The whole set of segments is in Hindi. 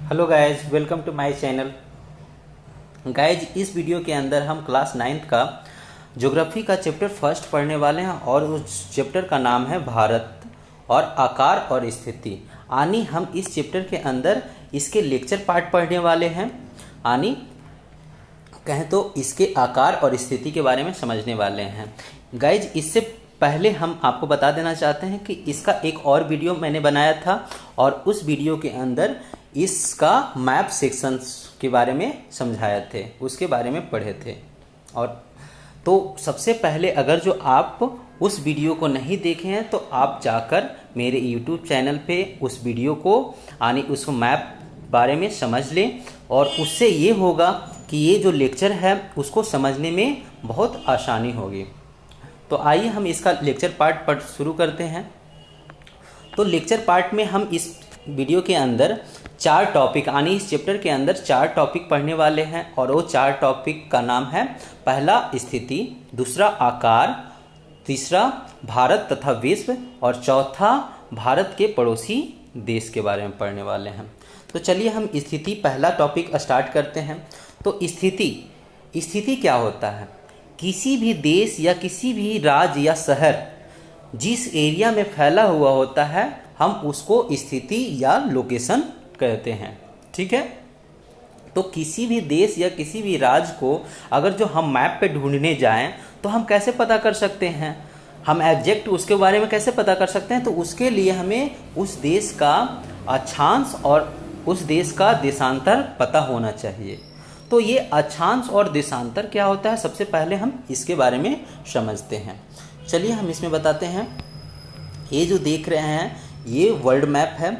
Hello guys, welcome to my channel. Guys, इस वीडियो के अंदर हम क्लास 9th का ज्योग्राफी का चैप्टर फर्स्ट पढ़ने वाले हैं और उस चैप्टर का नाम है भारत और आकार और स्थिति। यानी हम इस चैप्टर के अंदर इसके लेक्चर पार्ट पढ़ने वाले हैं, यानी कहें तो इसके आकार और स्थिति के बारे में समझने वाले हैं। गाइज, इससे पहले हम आपको बता देना चाहते हैं कि इसका एक और वीडियो मैंने बनाया था और उस वीडियो के अंदर इसका मैप सेक्शंस के बारे में समझाए थे, उसके बारे में पढ़े थे। और तो सबसे पहले अगर जो आप उस वीडियो को नहीं देखे हैं तो आप जाकर मेरे YouTube चैनल पे उस वीडियो को यानी उस मैप बारे में समझ लें और उससे ये होगा कि ये जो लेक्चर है उसको समझने में बहुत आसानी होगी। तो आइए हम इसका लेक्चर पार्ट शुरू करते हैं। तो लेक्चर पार्ट में हम इस वीडियो के अंदर 4 टॉपिक यानी इस चैप्टर के अंदर 4 टॉपिक पढ़ने वाले हैं और वो 4 टॉपिक का नाम है, पहला स्थिति, दूसरा आकार, तीसरा भारत तथा विश्व और चौथा भारत के पड़ोसी देश के बारे में पढ़ने वाले हैं। तो चलिए हम स्थिति पहला टॉपिक स्टार्ट करते हैं। तो स्थिति क्या होता है? किसी भी देश या किसी भी राज्य या शहर जिस एरिया में फैला हुआ होता है हम उसको स्थिति या लोकेशन कहते हैं। ठीक है, तो किसी भी देश या किसी भी राज्य को अगर जो हम मैप पे ढूंढने जाएं तो हम कैसे पता कर सकते हैं, हम एग्जैक्ट उसके बारे में कैसे पता कर सकते हैं? तो उसके लिए हमें उस देश का अक्षांश और उस देश का देशांतर पता होना चाहिए। तो ये अक्षांश और देशांतर क्या होता है, सबसे पहले हम इसके बारे में समझते हैं। चलिए हम इसमें बताते हैं। ये जो देख रहे हैं ये वर्ल्ड मैप है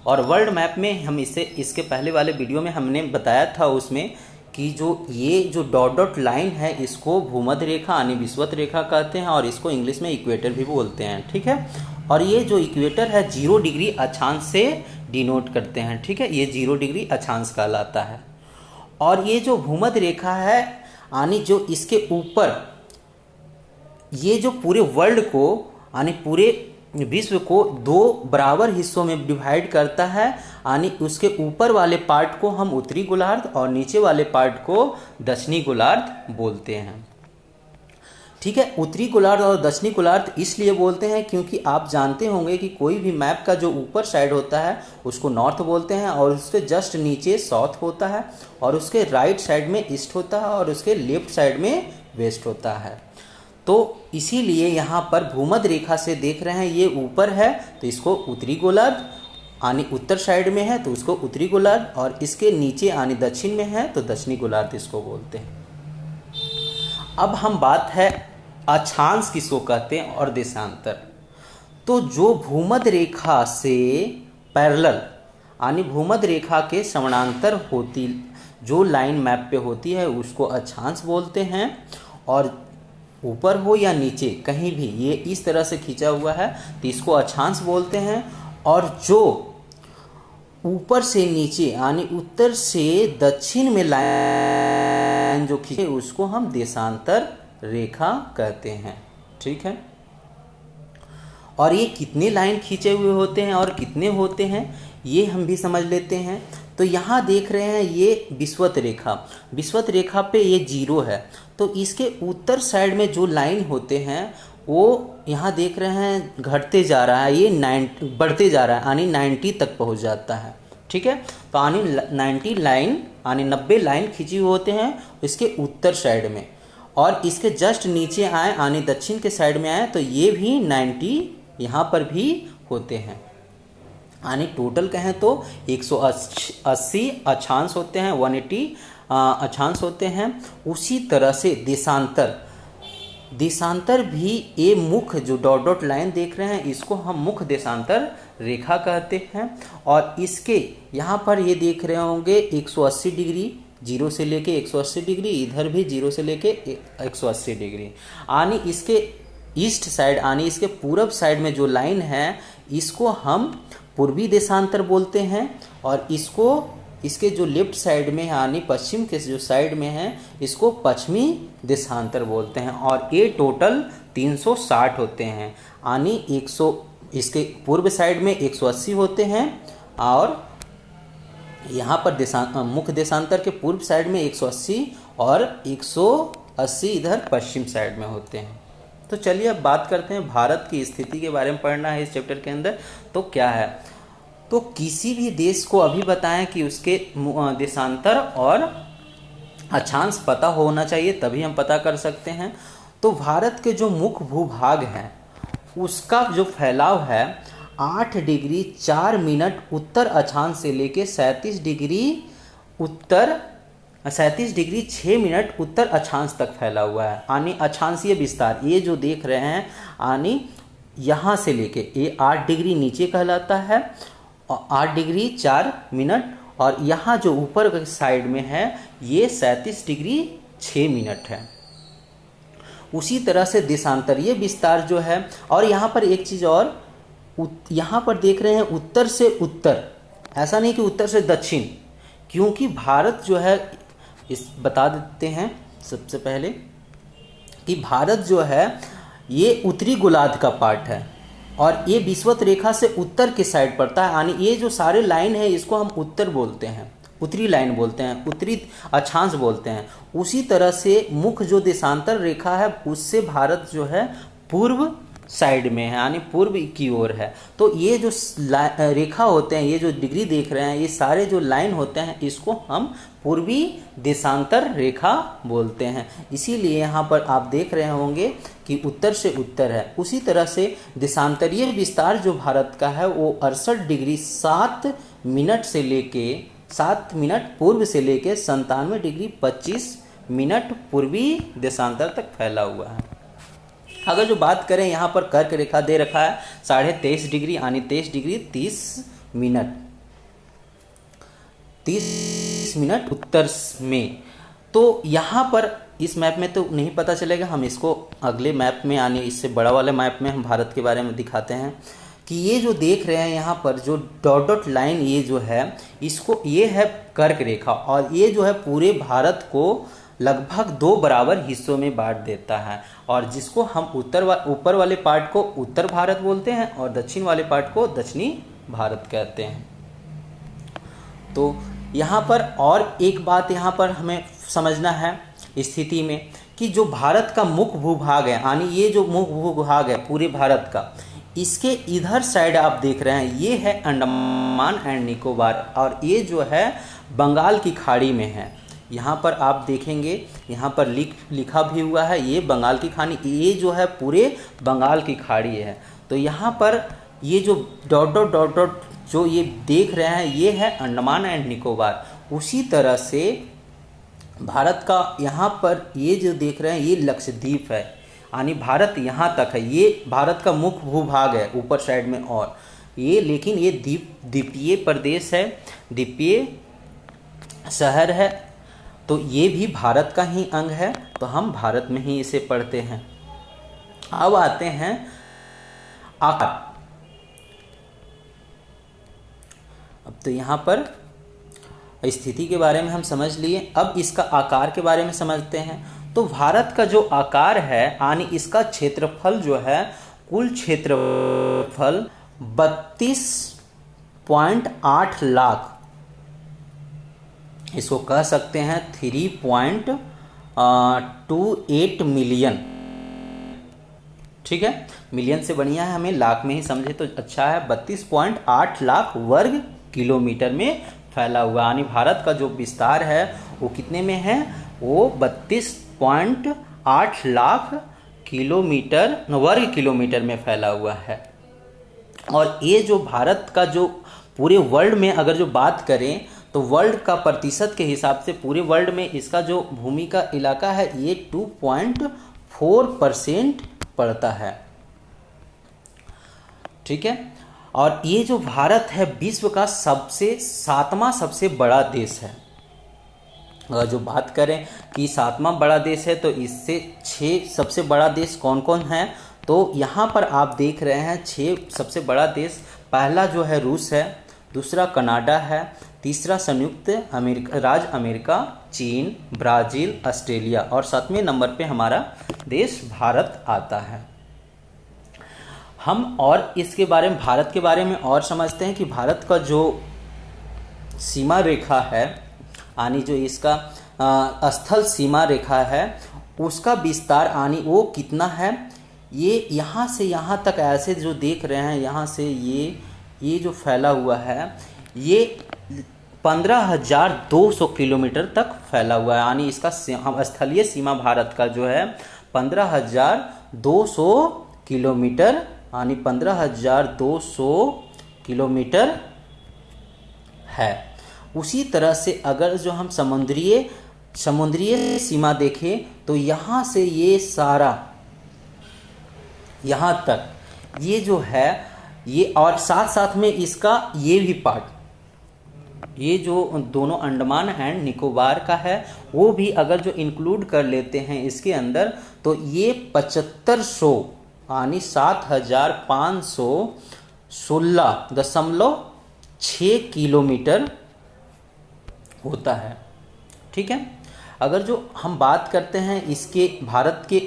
और वर्ल्ड मैप में हम इसके पहले वाले वीडियो में हमने बताया था उसमें कि ये जो डॉट डॉट लाइन है इसको भूमध्य रेखा यानी विषुवत रेखा कहते हैं और इसको इंग्लिश में इक्वेटर भी बोलते हैं। ठीक है, और ये जो इक्वेटर है 0 डिग्री अक्षांश से डिनोट करते हैं। ठीक है, ये 0 डिग्री अक्षांश कहलाता है। और ये जो भूमध्य रेखा है यानी जो इसके ऊपर ये जो पूरे वर्ल्ड को यानी पूरे विश्व को 2 बराबर हिस्सों में डिवाइड करता है, यानी उसके ऊपर वाले पार्ट को हम उत्तरी गोलार्ध और नीचे वाले पार्ट को दक्षिणी गोलार्ध बोलते हैं। ठीक है, उत्तरी गोलार्ध और दक्षिणी गोलार्ध इसलिए बोलते हैं क्योंकि आप जानते होंगे कि कोई भी मैप का जो ऊपर साइड होता है उसको नॉर्थ बोलते हैं और उसके जस्ट नीचे साउथ होता है और उसके राइट साइड में ईस्ट होता है और उसके लेफ्ट साइड में वेस्ट होता है। तो इसीलिए यहाँ पर भूमध्य रेखा से देख रहे हैं ये ऊपर है तो इसको उत्तरी गोलार्ध, यानी उत्तर साइड में है तो उसको उत्तरी गोलार्ध, और इसके नीचे यानी दक्षिण में है तो दक्षिणी गोलार्ध इसको बोलते हैं। अब हम बात है अक्षांश किसको कहते हैं और देशांतर। तो जो भूमध्य रेखा से पैरेलल यानी भूमध्य रेखा के समानांतर होती जो लाइन मैप पे होती है उसको अक्षांश बोलते हैं, और ऊपर हो या नीचे कहीं भी ये इस तरह से खींचा हुआ है तो इसको अक्षांश बोलते हैं। और जो ऊपर से नीचे यानी उत्तर से दक्षिण में लाइन जो खींचे उसको हम देशांतर रेखा कहते हैं। ठीक है, और ये कितने लाइन खींचे हुए होते हैं और कितने होते हैं ये हम भी समझ लेते हैं। तो यहाँ देख रहे हैं ये विषुवत रेखा पे ये 0 है तो इसके उत्तर साइड में जो लाइन होते हैं वो यहाँ देख रहे हैं घटते जा रहा है, ये बढ़ते जा रहा है यानी 90 तक पहुँच जाता है। ठीक है, तो यानी 90 लाइन यानी 90 लाइन खींची हुए होते हैं इसके उत्तर साइड में, और इसके जस्ट नीचे आए यानी दक्षिण के साइड में आए तो ये भी 90 यहाँ पर भी होते हैं। यानी टोटल कहें तो 180 अक्षांश होते हैं, 180 अक्षांश होते हैं। उसी तरह से देशांतर भी ये मुख्य जो डॉट डॉट लाइन देख रहे हैं इसको हम मुख्य देशांतर रेखा कहते हैं। और इसके यहाँ पर ये देख रहे होंगे 180 डिग्री 0 से लेके 180 डिग्री, इधर भी 0 से लेके 180 डिग्री, यानी इसके ईस्ट साइड यानी इसके पूरब साइड में जो लाइन है इसको हम पूर्वी देशांतर बोलते हैं, और इसके जो लेफ्ट साइड में यानी पश्चिम के जो साइड में है इसको पश्चिमी देशांतर बोलते हैं। और ये टोटल 360 होते हैं, यानी 100 इसके पूर्व साइड में 180 होते हैं और यहाँ पर मुख्य देशांतर के पूर्व साइड में 180 और 180 इधर पश्चिम साइड में होते हैं। तो चलिए अब बात करते हैं भारत की स्थिति के बारे में, पढ़ना है इस चैप्टर के अंदर। तो क्या है, तो किसी भी देश को अभी बताएं कि उसके देशांतर और अक्षांश पता होना चाहिए, तभी हम पता कर सकते हैं। तो भारत के जो मुख्य भूभाग हैं उसका जो फैलाव है 8 डिग्री 4 मिनट उत्तर अक्षांश से लेके 37 डिग्री 6 मिनट उत्तर अक्षांश तक फैला हुआ है। यानी अक्षांशीय विस्तार ये जो देख रहे हैं, यानी यहाँ से लेके ये 8 डिग्री नीचे कहलाता है, 8 डिग्री 4 मिनट, और यहाँ जो ऊपर के साइड में है ये 37 डिग्री 6 मिनट है। उसी तरह से देशांतरीय विस्तार जो है, और यहाँ पर एक चीज़ और, यहाँ पर देख रहे हैं उत्तर से उत्तर, ऐसा नहीं कि उत्तर से दक्षिण, क्योंकि भारत जो है इस बता देते हैं सबसे पहले कि भारत जो है ये उत्तरी गोलार्ध का पार्ट है और ये विषुवत रेखा से उत्तर की साइड पड़ता है। यानी ये जो सारे लाइन है इसको हम उत्तर बोलते हैं, उत्तरी लाइन बोलते हैं, उत्तरी अक्षांश बोलते हैं। उसी तरह से मुख्य जो देशांतर रेखा है उससे भारत जो है पूर्व साइड में है, यानी पूर्व की ओर है। तो ये जो रेखा होते हैं, ये जो डिग्री देख रहे हैं, ये सारे जो लाइन होते हैं इसको हम पूर्वी देशांतर रेखा बोलते हैं। इसीलिए यहाँ पर आप देख रहे होंगे कि उत्तर से उत्तर है। उसी तरह से देशांतरीय विस्तार जो भारत का है वो 68 डिग्री 7 मिनट से लेके 7 मिनट पूर्व से लेके 97 डिग्री 25 मिनट पूर्वी देशांतर तक फैला हुआ है। अगर जो बात करें यहाँ पर कर्क रेखा दे रखा है 23.5 डिग्री यानी 23 डिग्री 30 मिनट उत्तर में। तो यहाँ पर इस मैप में तो नहीं पता चलेगा, हम इसको अगले मैप में यानी इससे बड़ा वाले मैप में हम भारत के बारे में दिखाते हैं कि ये जो देख रहे हैं यहाँ पर जो डॉट डॉट लाइन ये जो है इसको, ये है कर्क रेखा, और ये जो है पूरे भारत को लगभग 2 बराबर हिस्सों में बांट देता है, और जिसको हम ऊपर वाले पार्ट को उत्तर भारत बोलते हैं और दक्षिण वाले पार्ट को दक्षिणी भारत कहते हैं। तो यहाँ पर और एक बात यहाँ पर हमें समझना है स्थिति में कि जो भारत का मुख्य भूभाग है, यानी ये जो मुख्य भूभाग है पूरे भारत का, इसके इधर साइड आप देख रहे हैं ये है अंडमान एंड निकोबार, और ये जो है बंगाल की खाड़ी में है। यहाँ पर आप देखेंगे यहाँ पर लिखा भी हुआ है ये बंगाल की खाड़ी, ये जो है पूरे बंगाल की खाड़ी है। तो यहाँ पर ये जो डॉट डॉट डॉट डॉट जो ये देख रहे हैं ये है अंडमान एंड निकोबार। उसी तरह से भारत का यहाँ पर ये जो देख रहे हैं ये लक्षद्वीप है, यानी भारत यहाँ तक है, ये भारत का मुख्य भूभाग है ऊपर साइड में, और ये लेकिन ये द्वीपीय प्रदेश है, द्वीपीय शहर है, तो ये भी भारत का ही अंग है, तो हम भारत में ही इसे पढ़ते हैं। अब आते हैं आकार। अब तो यहाँ पर स्थिति के बारे में हम समझ लिए, अब इसका आकार के बारे में समझते हैं। तो भारत का जो आकार है यानी इसका क्षेत्रफल जो है, कुल क्षेत्रफल 32.8 लाख, इसको कह सकते हैं 3.28 मिलियन। ठीक है, मिलियन से बढ़िया है, हमें लाख में ही समझे तो अच्छा है। 32.8 लाख वर्ग किलोमीटर में फैला हुआ, यानी भारत का जो विस्तार है वो कितने में है, वो 32.8 लाख किलोमीटर वर्ग किलोमीटर में फैला हुआ है। और ये जो भारत का जो पूरे वर्ल्ड में अगर जो बात करें तो वर्ल्ड का प्रतिशत के हिसाब से पूरे वर्ल्ड में इसका जो भूमि का इलाका है ये 2.4% पड़ता है। ठीक है, और ये जो भारत है विश्व का 7वां सबसे बड़ा देश है। अगर जो बात करें कि 7वां बड़ा देश है तो इससे 6 सबसे बड़ा देश कौन कौन है, तो यहाँ पर आप देख रहे हैं 6 सबसे बड़ा देश। पहला जो है रूस है, दूसरा कनाडा है, तीसरा संयुक्त राज्य अमेरिका, चीन, ब्राज़ील, ऑस्ट्रेलिया, और 7वें नंबर पे हमारा देश भारत आता है। हम और इसके बारे में, भारत के बारे में और समझते हैं कि भारत का जो सीमा रेखा है, यानी जो इसका स्थल सीमा रेखा है उसका विस्तार यानी वो कितना है, ये यहाँ से यहाँ तक ऐसे जो देख रहे हैं, यहाँ से ये जो फैला हुआ है ये 15,200 किलोमीटर तक फैला हुआ है। यानी इसका स्थलीय सीमा भारत का जो है 15,200 किलोमीटर, यानी 15,200 किलोमीटर है। उसी तरह से अगर जो हम समुद्रीय सीमा देखें तो यहाँ से ये सारा यहाँ तक ये जो है ये, और साथ साथ में इसका ये भी पार्ट, ये जो दोनों अंडमान एंड निकोबार का है वो भी अगर जो इंक्लूड कर लेते हैं इसके अंदर तो ये 7500 यानी 7,516.6 किलोमीटर होता है। ठीक है। अगर जो हम बात करते हैं इसके भारत के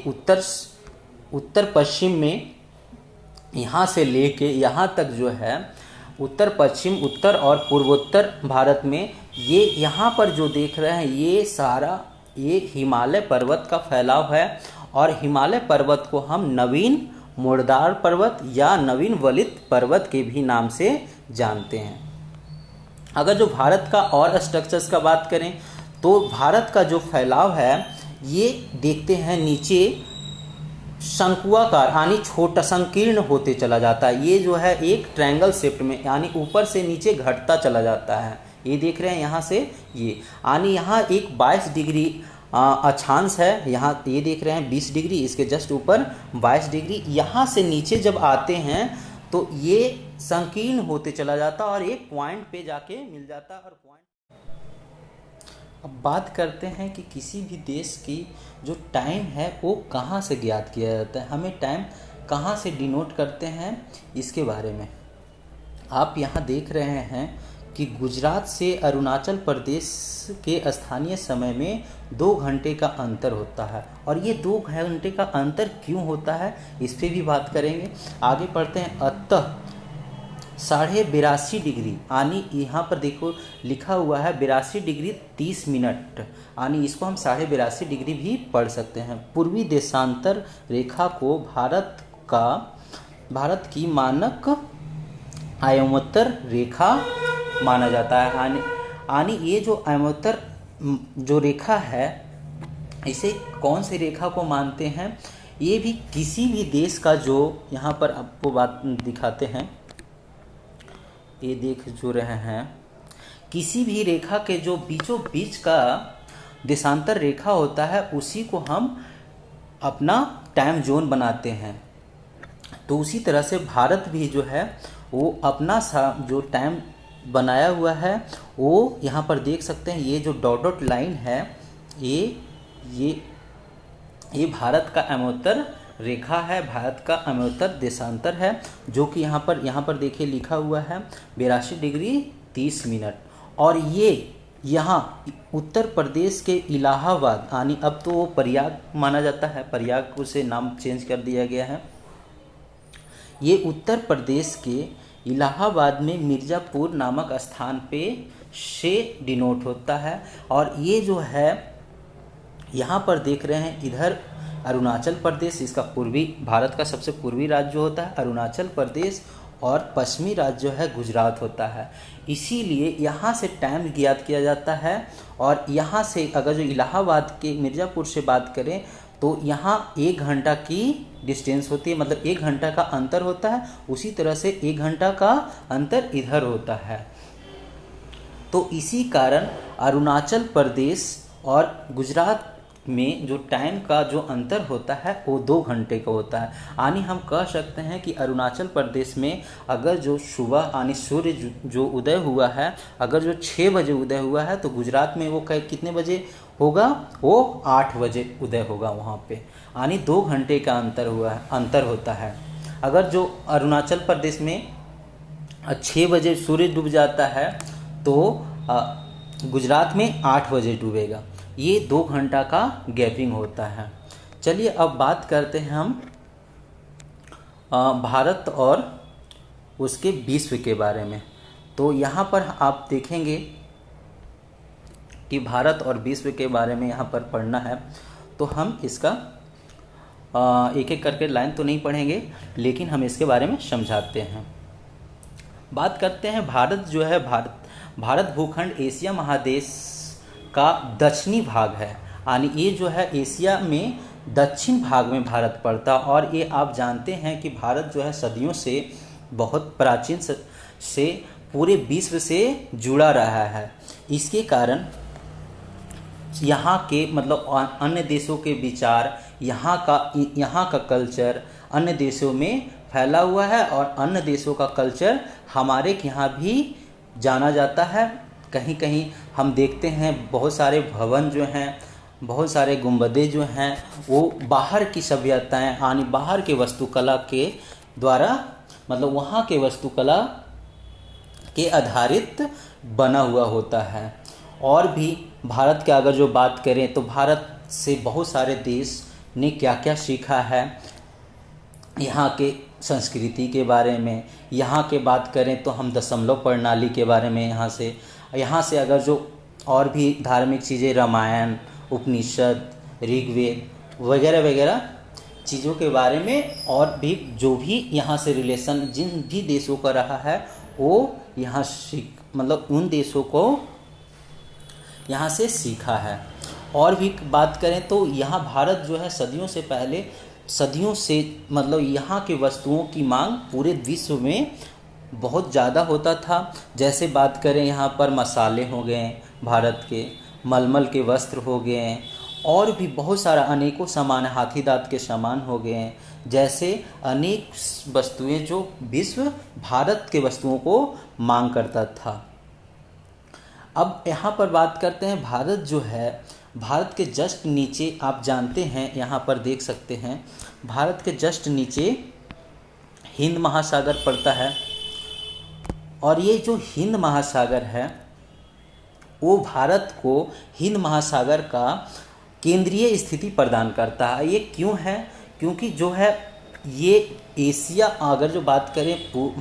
उत्तर पश्चिम में, यहाँ से लेके यहाँ तक जो है उत्तर पश्चिम, उत्तर और पूर्वोत्तर भारत में, ये यहाँ पर जो देख रहे हैं ये सारा ये हिमालय पर्वत का फैलाव है। और हिमालय पर्वत को हम नवीन मोड़दार पर्वत या नवीन वलित पर्वत के भी नाम से जानते हैं। अगर जो भारत का और स्ट्रक्चर्स का बात करें तो भारत का जो फैलाव है ये देखते हैं नीचे शंकुआकार यानी छोटा संकीर्ण होते चला जाता है। ये जो है एक ट्रायंगल शेप में यानी ऊपर से नीचे घटता चला जाता है। ये देख रहे हैं यहाँ से ये, यानी यहाँ एक 22 डिग्री अक्षांश है, यहाँ ये देख रहे हैं 20 डिग्री, इसके जस्ट ऊपर 22 डिग्री। यहाँ से नीचे जब आते हैं तो ये संकीर्ण होते चला जाता और एक पॉइंट पे जाके मिल जाता। और पॉइंट अब बात करते हैं कि किसी भी देश की जो टाइम है वो कहाँ से ज्ञात किया जाता है, हमें टाइम कहाँ से डिनोट करते हैं, इसके बारे में आप यहाँ देख रहे हैं कि गुजरात से अरुणाचल प्रदेश के स्थानीय समय में 2 घंटे का अंतर होता है। और ये 2 घंटे का अंतर क्यों होता है इस पर भी बात करेंगे। आगे पढ़ते हैं। अतः 82.5 डिग्री, यानी यहाँ पर देखो लिखा हुआ है 82 डिग्री 30 मिनट, यानी इसको हम 82.5 डिग्री भी पढ़ सकते हैं। पूर्वी देशांतर रेखा को भारत की मानक आयोमोत्तर रेखा माना जाता है। यानी ये जो आयोमोत्तर जो रेखा है इसे कौन सी रेखा को मानते हैं, ये भी किसी भी देश का जो यहाँ पर आपको बात दिखाते हैं, ये देख जो रहे हैं, किसी भी रेखा के जो बीचों बीच का देशांतर रेखा होता है उसी को हम अपना टाइम जोन बनाते हैं। तो उसी तरह से भारत भी जो है वो अपना जो टाइम बनाया हुआ है वो यहाँ पर देख सकते हैं। ये जो डॉट लाइन है ये भारत का आयोमोत्तर रेखा है, भारत का आयोमोत्तर देशांतर है, जो कि यहाँ पर देखिए लिखा हुआ है 82 डिग्री 30 मिनट। और ये यहाँ उत्तर प्रदेश के इलाहाबाद, यानी अब तो वो प्रयाग माना जाता है, प्रयाग को से नाम चेंज कर दिया गया है। ये उत्तर प्रदेश के इलाहाबाद में मिर्ज़ापुर नामक स्थान पे से डिनोट होता है। और ये जो है यहाँ पर देख रहे हैं, इधर अरुणाचल प्रदेश, इसका पूर्वी, भारत का सबसे पूर्वी राज्य होता है अरुणाचल प्रदेश, और पश्चिमी राज्य जो है गुजरात होता है। इसीलिए यहाँ से टाइम ज्ञात किया जाता है। और यहाँ से अगर जो इलाहाबाद के मिर्ज़ापुर से बात करें तो यहाँ 1 घंटा की डिस्टेंस होती है, मतलब 1 घंटा का अंतर होता है। उसी तरह से 1 घंटा का अंतर इधर होता है। तो इसी कारण अरुणाचल प्रदेश और गुजरात में जो टाइम का जो अंतर होता है वो 2 घंटे का होता है। यानी हम कह सकते हैं कि अरुणाचल प्रदेश में अगर जो सुबह यानी सूर्य जो उदय हुआ है, अगर जो 6 बजे उदय हुआ है तो गुजरात में वो कितने बजे होगा, वो 8 बजे उदय होगा वहाँ पे, यानी 2 घंटे का अंतर होता है। अगर जो अरुणाचल प्रदेश में 6 बजे सूर्य डूब जाता है तो गुजरात में 8 बजे डूबेगा। ये 2 घंटा का गैपिंग होता है। चलिए अब बात करते हैं हम भारत और उसके विश्व के बारे में। तो यहाँ पर आप देखेंगे कि भारत और विश्व के बारे में यहाँ पर पढ़ना है, तो हम इसका एक एक करके लाइन तो नहीं पढ़ेंगे, लेकिन हम इसके बारे में समझाते हैं। बात करते हैं भारत जो है, भारत भूखंड एशिया महादेश का दक्षिणी भाग है, यानी ये जो है एशिया में दक्षिण भाग में भारत पड़ता। और ये आप जानते हैं कि भारत जो है सदियों से बहुत प्राचीन से पूरे विश्व से जुड़ा रहा है। इसके कारण यहाँ के मतलब अन्य देशों के विचार, यहाँ का कल्चर अन्य देशों में फैला हुआ है, और अन्य देशों का कल्चर हमारे यहाँ भी जाना जाता है। कहीं कहीं हम देखते हैं बहुत सारे भवन जो हैं, बहुत सारे गुंबदें जो हैं, वो बाहर की सभ्यताएं यानी बाहर के वास्तुकला के द्वारा, मतलब वहाँ के वास्तुकला के आधारित बना हुआ होता है। और भी भारत के अगर जो बात करें तो भारत से बहुत सारे देश ने क्या क्या सीखा है, यहाँ के संस्कृति के बारे में। यहाँ के बात करें तो हम दशमलव प्रणाली के बारे में, यहाँ से अगर जो और भी धार्मिक चीज़ें, रामायण, उपनिषद, ऋग्वेद वगैरह वगैरह चीज़ों के बारे में, और भी जो भी यहाँ से रिलेशन जिन भी देशों का रहा है वो यहाँ मतलब उन देशों को यहाँ से सीखा है। और भी बात करें तो यहाँ भारत जो है सदियों से मतलब यहाँ के वस्तुओं की मांग पूरे विश्व में बहुत ज़्यादा होता था। जैसे बात करें यहाँ पर मसाले हो गए, भारत के मलमल के वस्त्र हो गए, और भी बहुत सारा अनेकों सामान, हाथी दांत के सामान हो गए, जैसे अनेक वस्तुएं जो विश्व भारत के वस्तुओं को मांग करता था। अब यहाँ पर बात करते हैं, भारत जो है, भारत के जस्ट नीचे आप जानते हैं, यहाँ पर देख सकते हैं, भारत के जस्ट नीचे हिंद महासागर पड़ता है। और ये जो हिंद महासागर है वो भारत को हिंद महासागर का केंद्रीय स्थिति प्रदान करता है। ये क्यों है? क्योंकि जो है ये एशिया, अगर जो बात करें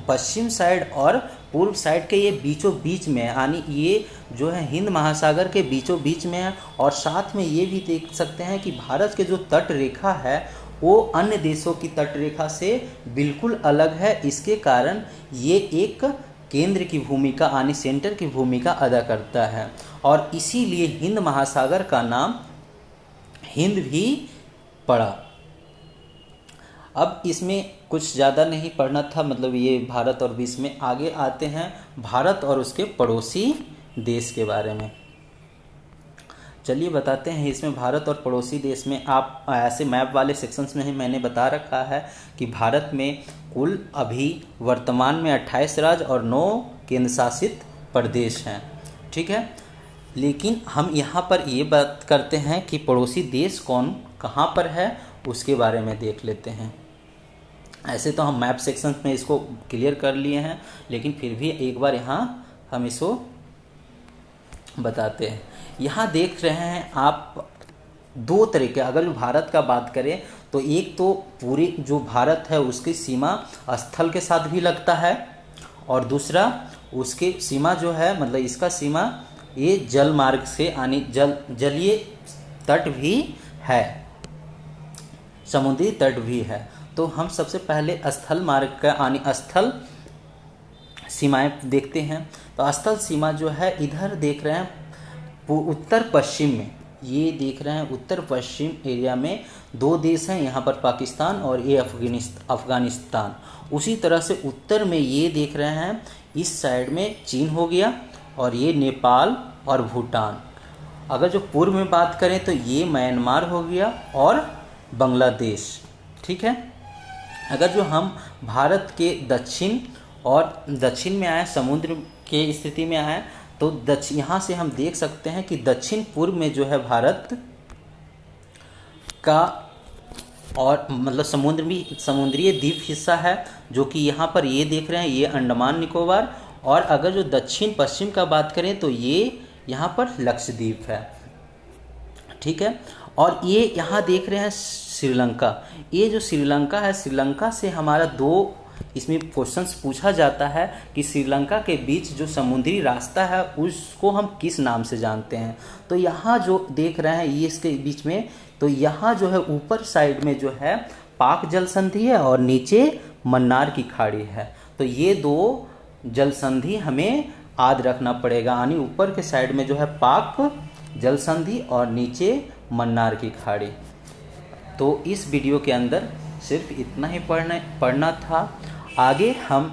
पश्चिम साइड और पूर्व साइड के, ये बीचों बीच में है, यानी ये जो है हिंद महासागर के बीचों बीच में है। और साथ में ये भी देख सकते हैं कि भारत के जो तट रेखा है वो अन्य देशों की तट रेखा से बिल्कुल अलग है। इसके कारण ये एक केंद्र की भूमिका यानी सेंटर की भूमिका अदा करता है, और इसीलिए हिंद महासागर का नाम हिंद भी पड़ा। अब इसमें कुछ ज़्यादा नहीं पढ़ना था, मतलब ये भारत और विश्व में। आगे आते हैं भारत और उसके पड़ोसी देश के बारे में। चलिए बताते हैं इसमें भारत और पड़ोसी देश में। आप ऐसे मैप वाले सेक्शंस में ही मैंने बता रखा है कि भारत में कुल अभी वर्तमान में 28 राज्य और 9 केंद्र शासित प्रदेश हैं, ठीक है। लेकिन हम यहाँ पर ये बात करते हैं कि पड़ोसी देश कौन कहाँ पर है, उसके बारे में देख लेते हैं। ऐसे तो हम मैप सेक्शन में इसको क्लियर कर लिए हैं, लेकिन फिर भी एक बार यहाँ हम इसको बताते हैं। यहाँ देख रहे हैं आप दो तरीके, अगर भारत का बात करें तो एक तो पूरी जो भारत है उसकी सीमा स्थल के साथ भी लगता है, और दूसरा उसके सीमा जो है मतलब इसका सीमा ये जल मार्ग से यानी जलीय तट भी है, समुद्री तट भी है। तो हम सबसे पहले स्थल मार्ग का यानी स्थल सीमाएं देखते हैं। तो स्थल सीमा जो है इधर देख रहे हैं उत्तर पश्चिम में, ये देख रहे हैं उत्तर पश्चिम एरिया में 2 देश हैं, यहाँ पर पाकिस्तान और ये अफगानिस्तान। उसी तरह से उत्तर में ये देख रहे हैं इस साइड में चीन हो गया, और ये नेपाल और भूटान। अगर जो पूर्व में बात करें तो ये म्यांमार हो गया और बांग्लादेश, ठीक है। अगर जो हम भारत के दक्षिण में आए, समुद्र के स्थिति में आए, तो यहाँ से हम देख सकते हैं कि दक्षिण पूर्व में जो है भारत का और मतलब समुद्रीय द्वीप हिस्सा है, जो कि यहाँ पर ये देख रहे हैं ये अंडमान निकोबार। और अगर जो दक्षिण पश्चिम का बात करें तो ये यहाँ पर लक्षद्वीप है, ठीक है। और ये यहाँ देख रहे हैं श्रीलंका। ये जो श्रीलंका है, श्रीलंका से हमारा 2 इसमें क्वेश्चंस पूछा जाता है कि श्रीलंका के बीच जो समुद्री रास्ता है उसको हम किस नाम से जानते हैं। तो यहाँ जो देख रहे हैं ये इसके बीच में, तो यहाँ जो है ऊपर साइड में जो है पाक जल संधि है और नीचे मन्नार की खाड़ी है। तो ये दो जल संधि हमें याद रखना पड़ेगा, यानी ऊपर के साइड में जो है पाक जल संधि और नीचे मन्नार की खाड़ी। तो इस वीडियो के अंदर सिर्फ इतना ही पढ़ना था। आगे हम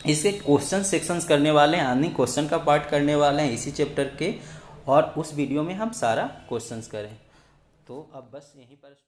इसके क्वेश्चन सेक्शंस करने वाले हैं, यानी क्वेश्चन का पार्ट करने वाले हैं इसी चैप्टर के, और उस वीडियो में हम सारा क्वेश्चंस करें। तो अब बस यहीं पर स्टॉप।